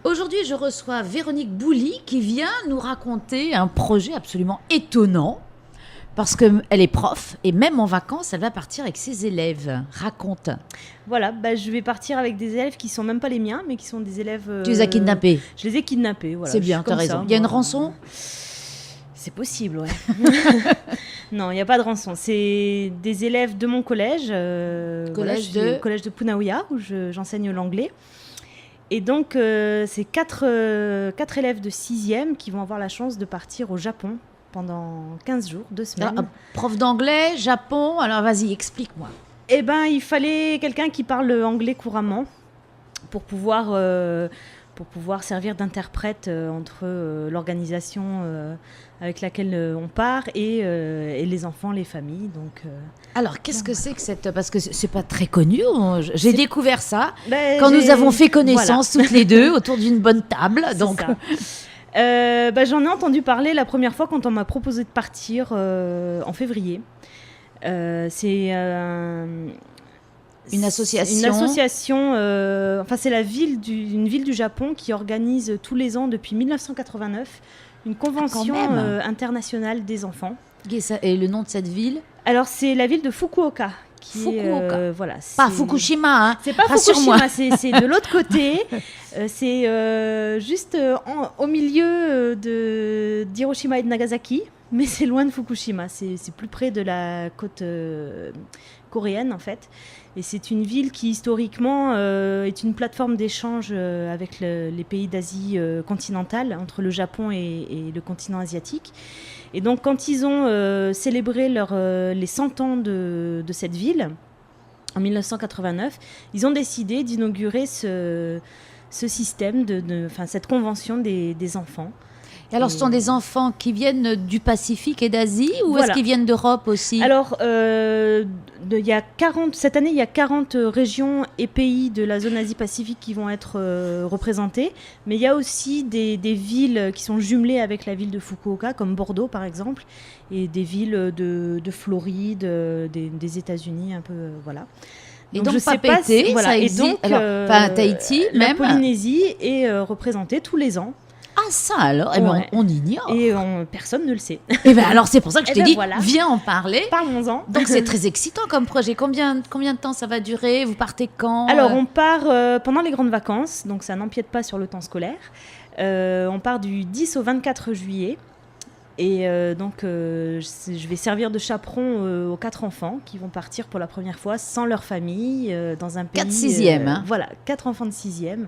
Aujourd'hui, je reçois Véronique Bouli qui vient nous raconter un projet absolument étonnant parce qu'elle est prof et même en vacances, elle va partir avec ses élèves. Raconte. Voilà, je vais partir avec des élèves qui sont même pas les miens, mais qui sont des élèves... Tu les as kidnappés. Je les ai kidnappés, voilà. C'est bien, tu as raison. Il y a une rançon ? C'est possible, ouais. Non, il n'y a pas de rançon. C'est des élèves de mon collège. Collège collège de Punaouia, où j'enseigne l'anglais. Et donc, c'est quatre élèves de 6e qui vont avoir la chance de partir au Japon pendant 15 jours, 2 semaines. Alors, prof d'anglais, Japon, alors vas-y, explique-moi. Eh bien, il fallait quelqu'un qui parle anglais couramment pour pouvoir servir d'interprète entre l'organisation avec laquelle on part et les enfants, les familles. Donc, alors, qu'est-ce que c'est que cette... Parce que c'est pas très connu. J'ai découvert ça quand j'ai- nous avons fait connaissance voilà. toutes les deux autour d'une bonne table. C'est Donc, ça. J'en ai entendu parler la première fois quand on m'a proposé de partir en février. C'est une association. Une association, c'est une ville du Japon qui organise tous les ans depuis 1989 une convention internationale des enfants. Et le nom de cette ville ? Alors c'est la ville de Fukuoka. Fukuoka. Voilà, pas Fukushima, hein. C'est pas Rassure-moi. Fukushima, c'est de l'autre côté. C'est juste au milieu d'Hiroshima et de Nagasaki, mais c'est loin de Fukushima. C'est plus près de la côte coréenne en fait. Et c'est une ville qui historiquement est une plateforme d'échange avec les pays d'Asie continentale, entre le Japon et le continent asiatique. Et donc quand ils ont célébré les 100 ans de cette ville, en 1989, ils ont décidé d'inaugurer ce système, cette convention des enfants. Et alors, ce sont des enfants qui viennent du Pacifique et d'Asie ou Voilà. est-ce qu'ils viennent d'Europe aussi ? Alors, cette année, il y a 40 régions et pays de la zone Asie-Pacifique qui vont être représentés. Mais il y a aussi des villes qui sont jumelées avec la ville de Fukuoka, comme Bordeaux par exemple, et des villes de Floride, des États-Unis, un peu, voilà. Et donc Papeete, voilà. ça Et existe. donc, Tahiti, la même. Polynésie est représentée tous les ans. Ah, ça alors, eh ben, Ouais. on ignore. Et personne ne le sait. Eh ben, alors, c'est pour ça que je t'ai dit, voilà. viens en parler. Parlons-en. Donc, c'est très excitant comme projet. Combien de temps ça va durer ? Vous partez quand ? Alors, on part pendant les grandes vacances, donc ça n'empiète pas sur le temps scolaire. On part du 10 au 24 juillet. Et je vais servir de chaperon aux 4 enfants qui vont partir pour la première fois sans leur famille dans un pays... 4 sixièmes. Hein. Voilà, 4 enfants de 6e.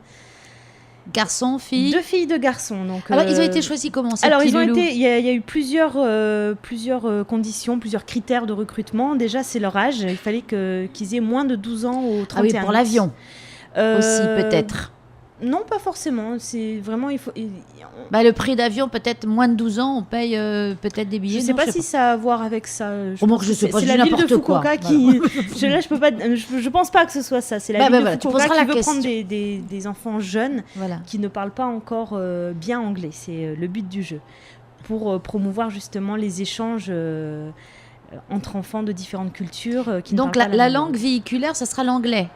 Garçon, fille. 2 filles, 2 garçons. Donc, alors, ils ont été choisis comment ces Alors, petits il loulous ? y a eu plusieurs conditions, plusieurs critères de recrutement. Déjà, c'est leur âge. Il fallait qu'ils aient moins de 12 ans au 31 Ah oui, pour août. l'avion aussi, peut-être. Non, pas forcément. C'est vraiment... Le prix d'avion, peut-être moins de 12 ans, on paye peut-être des billets. Je ne sais pas si ça a à voir avec ça. Je sais pas, c'est je dis la ville de n'importe quoi. Fukuoka qui... je peux pas... je pense pas que ce soit ça. C'est la ville de Fukuoka qui veut prendre des enfants jeunes qui ne parlent pas encore bien anglais. C'est le but du jeu. Pour promouvoir justement les échanges entre enfants de différentes cultures. Donc la langue véhiculaire, ça sera l'anglais.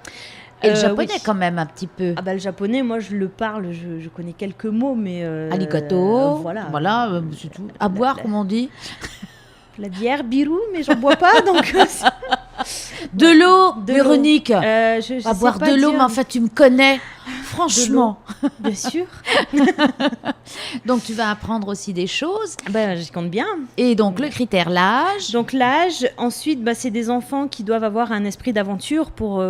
Et le japonais quand même un petit peu. Le japonais, moi je le parle, je connais quelques mots, mais... Arigato, voilà, c'est tout. À boire, comme on dit. La bière, birou, mais j'en bois pas, donc... de l'eau, Véronique. Je à boire de l'eau, mais en fait tu me connais. Franchement. Bien sûr. Donc tu vas apprendre aussi des choses. J'y compte bien. Et donc le critère, l'âge. Donc l'âge, ensuite c'est des enfants qui doivent avoir un esprit d'aventure pour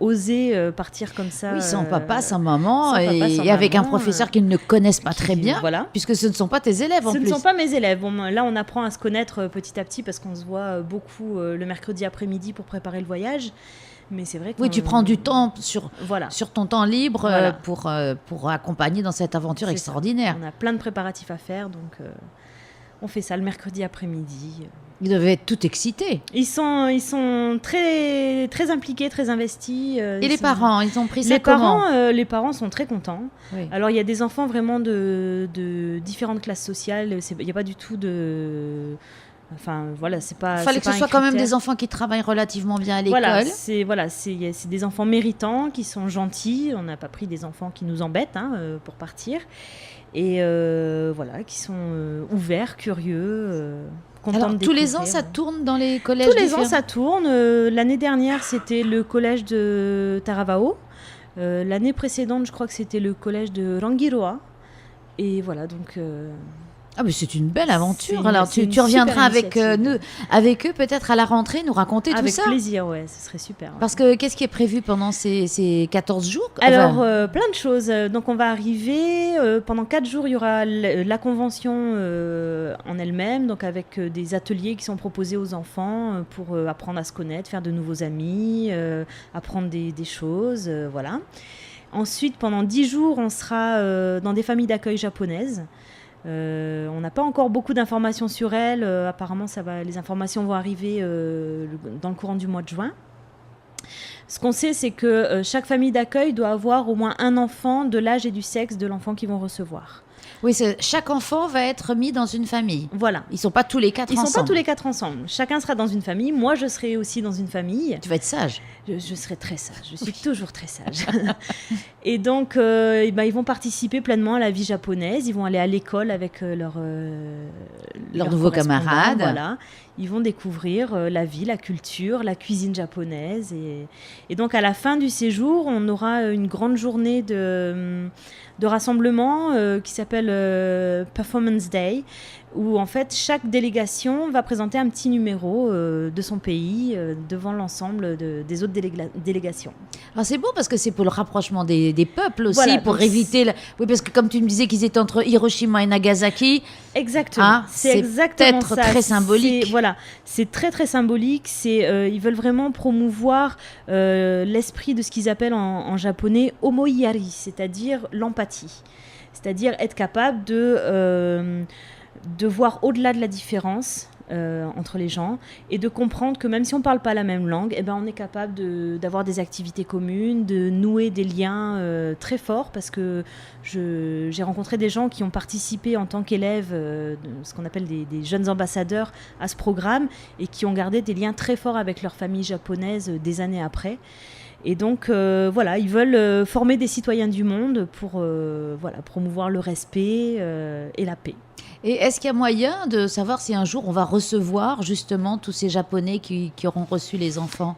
oser partir comme ça. Oui, sans papa, sans maman, et avec un professeur qu'ils ne connaissent pas très bien, puisque ce ne sont pas tes élèves en plus. Ce ne sont pas mes élèves. Bon, là on apprend à se connaître petit à petit parce qu'on se voit beaucoup le mercredi après-midi pour préparer le voyage. Mais c'est vrai que tu prends du temps sur ton temps libre pour accompagner dans cette aventure extraordinaire. On a plein de préparatifs à faire, donc on fait ça le mercredi après-midi. Ils devaient être tout excités. Ils sont très, très impliqués, très investis. Et les parents, ils ont pris ça comment ? Les parents sont très contents. Oui. Alors, il y a des enfants vraiment de différentes classes sociales. Il n'y a pas du tout Enfin, voilà, c'est pas. Il fallait que ce soit quand même des enfants qui travaillent relativement bien à l'école. C'est des enfants méritants, qui sont gentils. On n'a pas pris des enfants qui nous embêtent pour partir. Et qui sont ouverts, curieux. Alors, tous les ans, ça tourne dans les collèges Tous les ans, ça tourne. L'année dernière, c'était le collège de Taravao. L'année précédente, je crois que c'était le collège de Rangiroa. Et voilà, donc... Ah, mais c'est une belle aventure. Alors, tu reviendras avec eux peut-être à la rentrée, nous raconter tout ça. Avec plaisir, ouais, ce serait super. Ouais. Parce que qu'est-ce qui est prévu pendant ces 14 jours? Alors, plein de choses. Donc, on va arriver. Pendant 4 jours, il y aura la convention en elle-même, donc avec des ateliers qui sont proposés aux enfants pour apprendre à se connaître, faire de nouveaux amis, apprendre des choses, voilà. Ensuite, pendant 10 jours, on sera dans des familles d'accueil japonaises. On n'a pas encore beaucoup d'informations sur elles. Apparemment, les informations vont arriver dans le courant du mois de juin. Ce qu'on sait, c'est que chaque famille d'accueil doit avoir au moins un enfant de l'âge et du sexe de l'enfant qu'ils vont recevoir. Oui, chaque enfant va être mis dans une famille. Voilà. Ils ne sont pas tous les 4 ensemble. Ils ne sont pas tous les 4 ensemble. Chacun sera dans une famille. Moi, je serai aussi dans une famille. Tu vas être sage. Je serai très sage. Je suis toujours très sage. Et donc, ils vont participer pleinement à la vie japonaise. Ils vont aller à l'école avec leurs nouveaux camarades. Voilà. Ils vont découvrir la vie, la culture, la cuisine japonaise. Et donc, à la fin du séjour, on aura une grande journée de rassemblement qui s'appelle Performance Day, où en fait chaque délégation va présenter un petit numéro de son pays devant l'ensemble des autres délégations. Alors c'est beau parce que c'est pour le rapprochement des peuples aussi, voilà, pour éviter... Oui, parce que comme tu me disais qu'ils étaient entre Hiroshima et Nagasaki... Exactement, c'est exactement ça. Très symbolique. C'est très très symbolique. Ils veulent vraiment promouvoir l'esprit de ce qu'ils appellent en japonais omoiyari, c'est-à-dire l'empathie. C'est-à-dire être capable de voir au-delà de la différence entre les gens et de comprendre que même si on ne parle pas la même langue, on est capable d'avoir des activités communes, de nouer des liens très forts, parce que j'ai rencontré des gens qui ont participé en tant qu'élèves, ce qu'on appelle des jeunes ambassadeurs à ce programme, et qui ont gardé des liens très forts avec leur famille japonaise des années après. Et donc, ils veulent former des citoyens du monde pour promouvoir le respect et la paix. Et est-ce qu'il y a moyen de savoir si un jour on va recevoir justement tous ces Japonais qui auront reçu les enfants?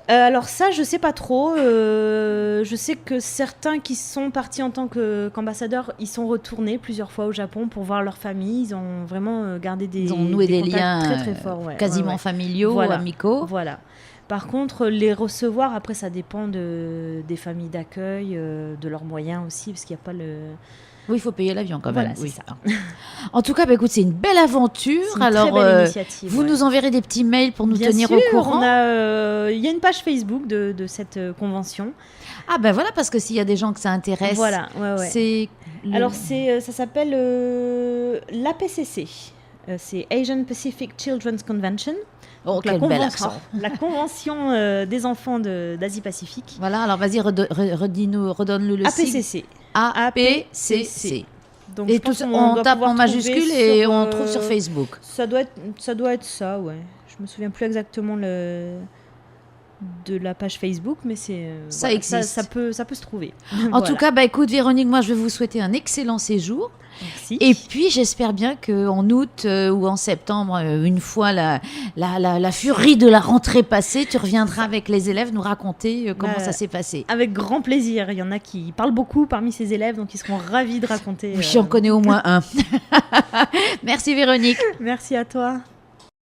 Alors ça, je ne sais pas trop. Je sais que certains qui sont partis en tant qu'ambassadeurs, ils sont retournés plusieurs fois au Japon pour voir leur famille. Ils ont vraiment gardé ils ont noué des liens très, très forts, quasiment familiaux, amicaux. Voilà. Par contre, les recevoir, après, ça dépend des familles d'accueil, de leurs moyens aussi, parce qu'il n'y a pas le... Oui, il faut payer l'avion quand même. Voilà, c'est ça. En tout cas, écoute, c'est une belle aventure. C'est une très belle initiative. Vous nous enverrez des petits mails pour nous tenir au courant. Il y a une page Facebook de cette convention. Ah ben voilà, parce que s'il y a des gens que ça intéresse. Voilà, c'est... Alors, ça s'appelle l'APCC. C'est Asian Pacific Children's Convention. Oh, quel bel accent. La convention des enfants d'Asie-Pacifique. Voilà, alors vas-y, redonne-nous le sigle. APCC. Donc, et tout, on tape en majuscule et on trouve sur Facebook. Ça doit être ça, ouais. Je me souviens plus exactement de la page Facebook, mais ça existe. Ça peut se trouver. En tout cas, écoute Véronique, moi je vais vous souhaiter un excellent séjour. Merci. Et puis j'espère bien qu'en août ou en septembre, une fois la furie de la rentrée passée, tu reviendras avec les élèves nous raconter comment ça s'est passé. Avec grand plaisir. Il y en a qui parlent beaucoup parmi ces élèves, donc ils seront ravis de raconter. J'en connais au moins un. Merci Véronique. Merci à toi.